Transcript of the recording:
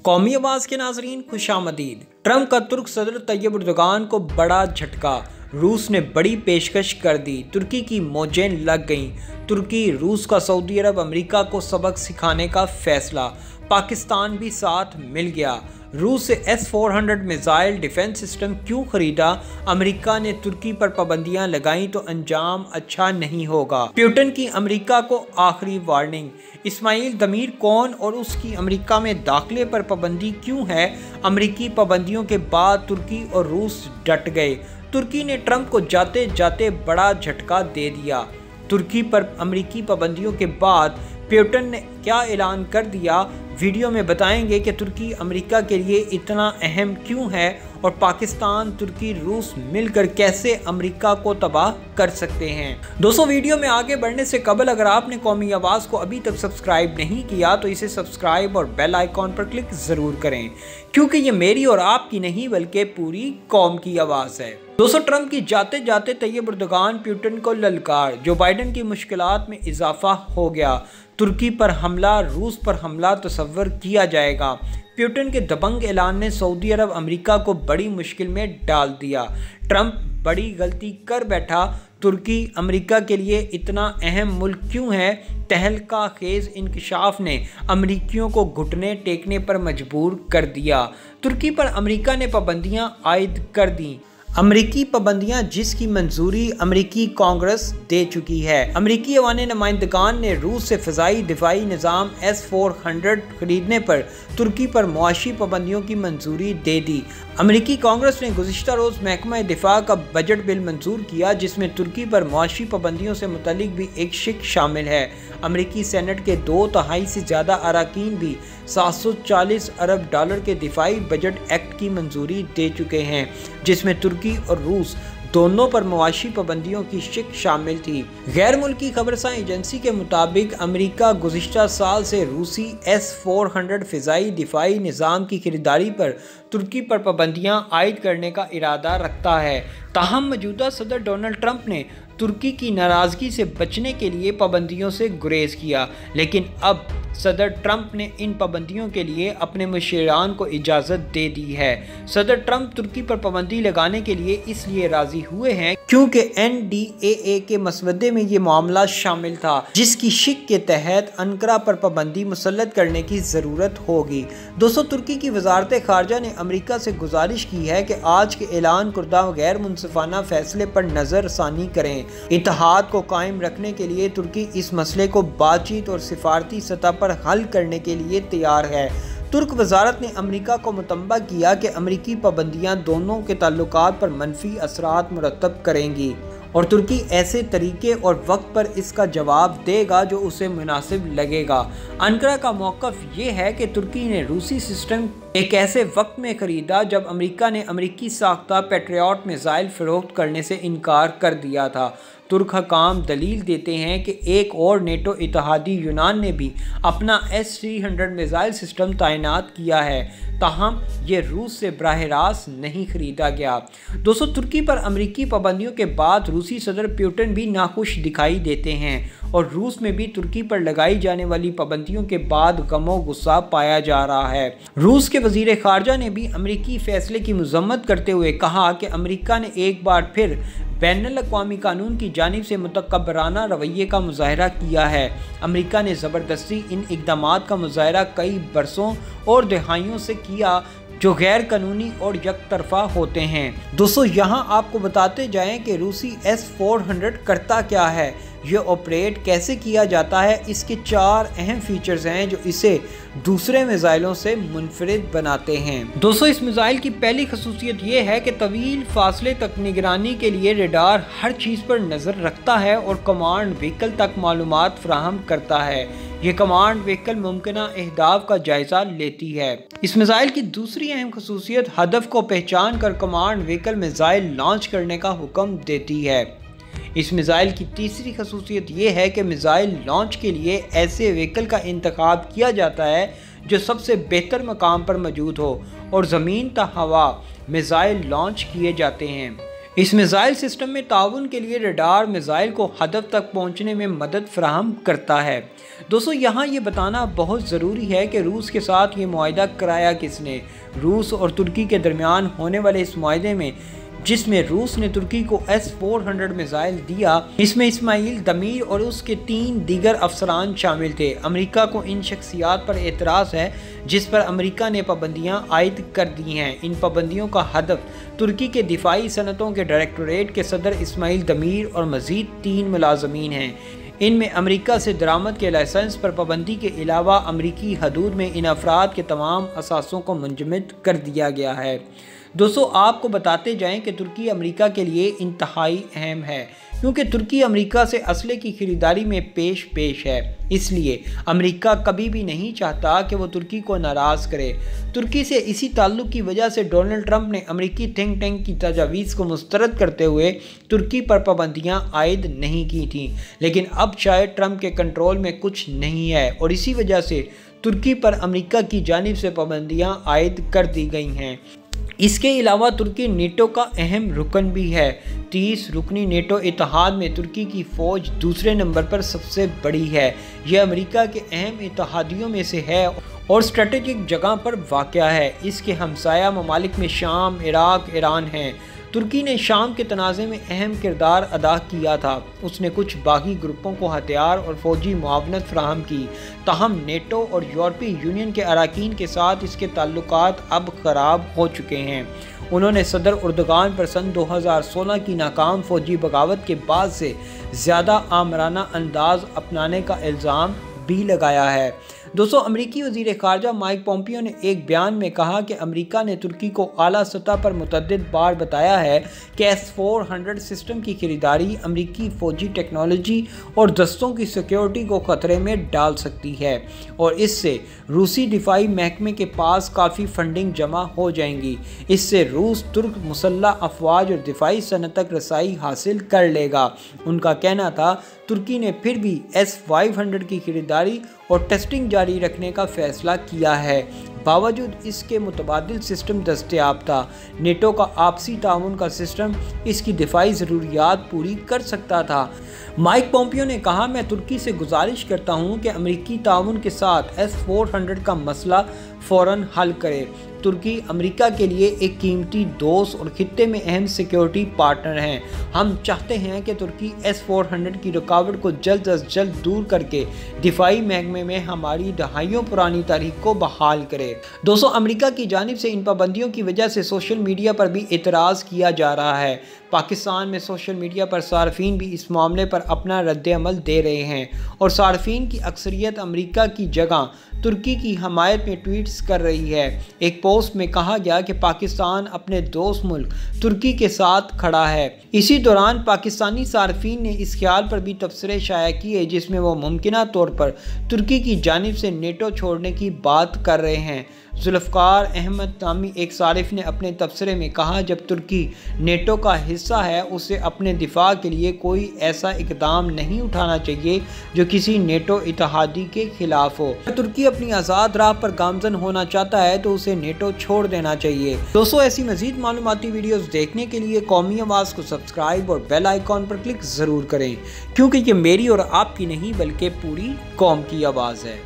قومی آواز کے ناظرین خوش آمدید۔ ٹرمپ کا ترک صدر طیب اردوغان کو بڑا جھٹکا، روس نے بڑی پیشکش کر دی، ترکی کی موجیں لگ گئیں۔ ترکی، روس کا سعودی عرب امریکہ کو سبق سکھانے کا فیصلہ، پاکستان بھی ساتھ مل گیا۔ روس سے S-400 میزائل ڈیفنس سسٹم کیوں خریدا؟ امریکہ نے ترکی پر پابندیاں لگائیں تو انجام اچھا نہیں ہوگا۔ پیوٹن کی امریکہ کو آخری وارننگ، اسماعیل دمیر کون اور اس کی امریکہ میں داخلے پر پابندی کیوں ہے؟ امریکی پابندیوں کے بعد ترکی اور روس ڈٹ گئے۔ ترکی نے ٹرمپ کو جاتے جاتے بڑا جھٹکا دے دیا۔ ترکی پر امریکی پابندیوں کے بعد پیوٹن نے کیا اعلان کر دیا؟ ویڈیو میں بتائیں گے کہ ترکی امریکہ کے لیے اتنا اہم کیوں ہے اور پاکستان، ترکی، روس مل کر کیسے امریکہ کو تباہ کر سکتے ہیں۔ دوستو، ویڈیو میں آگے بڑھنے سے قبل اگر آپ نے قومی آواز کو ابھی تک سبسکرائب نہیں کیا تو اسے سبسکرائب اور بیل آئیکن پر کلک ضرور کریں، کیونکہ یہ میری اور آپ کی نہیں بلکہ پوری قوم کی آواز ہے۔ دوستو، ٹرمپ کی جاتے جاتے طیب اردوغان پیوٹن کو للکار، جو بائیڈن کی مشکلات میں اضافہ ہو گیا۔ ترکی پر حملہ، روس پر حملہ تصور کیا جائے گا۔ پیوٹن کے دبنگ اعلان نے سعودی عرب امریکہ کو بڑی مشکل میں ڈال دیا۔ ٹرمپ بڑی غلطی کر بیٹھا۔ ترکی امریکہ کے لیے اتنا اہم ملک کیوں ہے؟ تہلکہ خیز انکشاف نے امریکیوں کو گھٹنے ٹیکنے پر مجبور کر دیا۔ ترکی پر امریکہ نے پابندیاں عائد کر دیں۔ امریکی پابندیاں جس کی منظوری امریکی کانگریس دے چکی ہے۔ امریکی ایوان نمائندگان نے روس سے فضائی دفاعی نظام S-400 خریدنے پر ترکی پر معاشی پابندیوں کی منظوری دے دی۔ امریکی کانگریس نے گزشتہ روز محکمہ دفاع کا بجٹ بل منظور کیا، جس میں ترکی پر معاشی پابندیوں سے متعلق بھی ایک شق شامل ہے۔ امریکی سینٹ کے 2/3 سے زیادہ اراکین بھی $740 ارب کے دفاعی بجٹ ایکٹ کی منظوری دے چکے ہیں، جس میں ترکی اور روس دونوں پر معاشی پابندیوں کی شق شامل تھی۔ غیر ملکی خبررساں ایجنسی کے مطابق امریکہ گزشتہ سال سے روسی S-400 فضائی دفاعی نظام کی خریداری پر ترکی پر پابندیاں عائد کرنے کا ارادہ رکھتا ہے۔ تاہم موجودہ صدر ڈونلڈ ٹرمپ نے ترکی کی ناراضگی سے بچنے کے لیے پابندیوں سے گریز کیا، لیکن اب صدر ٹرمپ نے ان پابندیوں کے لیے اپنے مشیران کو اجازت دے دی ہے۔ صدر ٹرمپ ترکی پر پابندی لگانے کے لیے اس لیے راضی ہوئے ہیں کیونکہ NDAA کے مسودے میں یہ معاملہ شامل تھا، جس کی شق کے تحت انقرہ پر پابندی مسلط کرنے کی ضرورت ہوگی۔ دوستو، ترکی کی وزارت خارجہ نے امریکہ سے گزارش کی ہے کہ آج کے اعلان کردہ غیر منصفانہ فیصلے پر نظر ثانی کریں۔ اتحاد کو قائم رکھنے کے لیے ترکی اس مسئلے کو بات چیت اور سفارتی سطح پر حل کرنے کے لیے تیار ہے۔ ترک وزارت نے امریکہ کو مطمئن کیا کہ امریکی پابندیاں دونوں کے تعلقات پر منفی اثرات مرتب کریں گی اور ترکی ایسے طریقے اور وقت پر اس کا جواب دے گا جو اسے مناسب لگے گا۔ انقرہ کا موقف یہ ہے کہ ترکی نے روسی سسٹم ایک ایسے وقت میں خریدا جب امریکہ نے امریکی ساختہ پیٹریاٹ میزائل فروخت کرنے سے انکار کر دیا تھا۔ ترک حکام دلیل دیتے ہیں کہ ایک اور نیٹو اتحادی یونان نے بھی اپنا S-300 میزائل سسٹم تعینات کیا ہے، تاہم یہ روس سے براہ راست نہیں خریدا گیا۔ دوستو، ترکی پر امریکی پابندیوں کے بعد روسی صدر پیوٹن بھی ناخوش دکھائی دیتے ہیں اور روس میں بھی ترکی پر لگائی جانے والی پابندیوں کے بعد غم و غصہ پایا جا رہا ہے۔ روس کے وزیر خارجہ نے بھی امریکی فیصلے کی مذمت کرتے ہوئے کہا کہ امریکہ نے ایک بار پھر بین الاقوامی قانون کی جانب سے متکبرانہ رویے کا مظاہرہ کیا ہے۔ امریکہ نے زبردستی ان اقدامات کا مظاہرہ کئی برسوں اور دہائیوں سے کیا جو غیر قانونی اور یک طرفہ ہوتے ہیں۔ دوستو، یہاں آپ کو بتاتے جائیں کہ روسی S-400 کرتا کیا ہے، یہ آپریٹ کیسے کیا جاتا ہے۔ اس کے 4 اہم فیچرز ہیں جو اسے دوسرے میزائلوں سے منفرد بناتے ہیں۔ دوستو، اس میزائل کی پہلی خصوصیت یہ ہے کہ طویل فاصلے تک نگرانی کے لیے ریڈار ہر چیز پر نظر رکھتا ہے اور کمانڈ وہیکل تک معلومات فراہم کرتا ہے۔ یہ کمانڈ وہیکل ممکنہ اہداف کا جائزہ لیتی ہے۔ اس میزائل کی دوسری اہم خصوصیت ہدف کو پہچان کر کمانڈ وہیکل میزائل لانچ کرنے کا حکم دیتی ہے۔ اس میزائل کی تیسری خصوصیت یہ ہے کہ میزائل لانچ کے لیے ایسے وہیکل کا انتخاب کیا جاتا ہے جو سب سے بہتر مقام پر موجود ہو اور زمین تا ہوا میزائل لانچ کیے جاتے ہیں۔ اس میزائل سسٹم میں تعاون کے لیے ریڈار میزائل کو ہدف تک پہنچنے میں مدد فراہم کرتا ہے۔ دوستو یہاں یہ بتانا بہت ضروری ہے کہ روس کے ساتھ یہ معاہدہ کرایا کس نے۔ روس اور ترکی کے درمیان ہونے والے اس معاہدے میں جس میں روس نے ترکی کو S-400 میزائل دیا، اس میں اسماعیل دمیر اور اس کے 3 دیگر افسران شامل تھے۔ امریکہ کو ان شخصیات پر اعتراض ہے جس پر امریکہ نے پابندیاں عائد کر دی ہیں۔ ان پابندیوں کا ہدف ترکی کے دفاعی صنعتوں کے ڈائریکٹوریٹ کے صدر اسماعیل دمیر اور مزید 3 ملازمین ہیں۔ ان میں امریکہ سے درآمد کے لائسنس پر پابندی کے علاوہ امریکی حدود میں ان افراد کے تمام اثاثوں کو منجمد کر دیا گیا ہے۔ دوستو آپ کو بتاتے جائیں کہ ترکی امریکہ کے لیے انتہائی اہم ہے کیونکہ ترکی امریکہ سے اسلحے کی خریداری میں پیش ہے۔ اس لیے امریکہ کبھی بھی نہیں چاہتا کہ وہ ترکی کو ناراض کرے۔ ترکی سے اسی تعلق کی وجہ سے ڈونلڈ ٹرمپ نے امریکی تھنک ٹینک کی تجاویز کو مسترد کرتے ہوئے ترکی پر پابندیاں عائد نہیں کی تھیں، لیکن اب شاید ٹرمپ کے کنٹرول میں کچھ نہیں ہے اور اسی وجہ سے ترکی پر امریکہ کی جانب سے پابندیاں عائد کر دی گئی ہیں۔ اس کے علاوہ ترکی نیٹو کا اہم رکن بھی ہے۔ 30 رکنی نیٹو اتحاد میں ترکی کی فوج دوسرے نمبر پر سب سے بڑی ہے۔ یہ امریکہ کے اہم اتحادیوں میں سے ہے اور اسٹریٹجک جگہ پر واقع ہے۔ اس کے ہمسایہ ممالک میں شام، عراق، ایران ہیں۔ ترکی نے شام کے تنازع میں اہم کردار ادا کیا تھا۔ اس نے کچھ باغی گروپوں کو ہتھیار اور فوجی معاونت فراہم کی، تاہم نیٹو اور یورپی یونین کے اراکین کے ساتھ اس کے تعلقات اب خراب ہو چکے ہیں۔ انہوں نے صدر اردوغان پر سن 2016 کی ناکام فوجی بغاوت کے بعد سے زیادہ آمرانہ انداز اپنانے کا الزام بھی لگایا ہے۔ دوستو امریکی وزیر خارجہ مائک پومپیو نے ایک بیان میں کہا کہ امریکہ نے ترکی کو اعلیٰ سطح پر متعدد بار بتایا ہے کہ S-400 سسٹم کی خریداری امریکی فوجی ٹیکنالوجی اور دستوں کی سیکیورٹی کو خطرے میں ڈال سکتی ہے اور اس سے روسی دفاعی محکمے کے پاس کافی فنڈنگ جمع ہو جائیں گی۔ اس سے روس ترک مسلح افواج اور دفاعی صنعت تک رسائی حاصل کر لے گا۔ ان کا کہنا تھا ترکی نے پھر بھی S-500 کی خریداری اور ٹیسٹنگ جاری رکھنے کا فیصلہ کیا ہے۔ باوجود اس کے متبادل سسٹم دستیاب تھا۔ نیٹو کا آپسی تعاون کا سسٹم اس کی دفاعی ضروریات پوری کر سکتا تھا۔ مائک پومپیو نے کہا میں ترکی سے گزارش کرتا ہوں کہ امریکی تعاون کے ساتھ S-400 کا مسئلہ فوراً حل کرے۔ ترکی امریکہ کے لیے ایک قیمتی دوست اور خطے میں اہم سیکیورٹی پارٹنر ہیں۔ ہم چاہتے ہیں کہ ترکی S-400 کی رکاوٹ کو جلد از جلد دور کر کے دفاعی محکمے میں ہماری دہائیوں پرانی تاریخ کو بحال کرے۔ دوستو امریکہ کی جانب سے ان پابندیوں کی وجہ سے سوشل میڈیا پر بھی اعتراض کیا جا رہا ہے۔ پاکستان میں سوشل میڈیا پر صارفین بھی اس معاملے پر اپنا رد عمل دے رہے ہیں اور صارفین کی اکثریت امریکہ کی جگہ ترکی کی حمایت میں ٹویٹس کر رہی ہے۔ ایک پوسٹ میں کہا گیا کہ پاکستان اپنے دوست ملک ترکی کے ساتھ کھڑا ہے۔ اسی دوران پاکستانی صارفین نے اس خیال پر بھی تبصرے شائع کیے جس میں وہ ممکنہ طور پر ترکی کی جانب سے نیٹو چھوڑنے کی بات کر رہے ہیں۔ ذوالفقار احمد نامی ایک صارف نے اپنے تبصرے میں کہا جب ترکی نیٹو کا حصہ ہے اسے اپنے دفاع کے لیے کوئی ایسا اقدام نہیں اٹھانا چاہیے جو کسی نیٹو اتحادی کے خلاف ہو۔ اگر ترکی اپنی آزاد راہ پر گامزن ہونا چاہتا ہے تو اسے نیٹو چھوڑ دینا چاہیے۔ دوستو ایسی مزید معلوماتی ویڈیوز دیکھنے کے لیے قومی آواز کو سبسکرائب اور بیل آئیکن پر کلک ضرور کریں کیونکہ یہ میری اور آپ کی نہیں بلکہ پوری قوم کی آواز ہے۔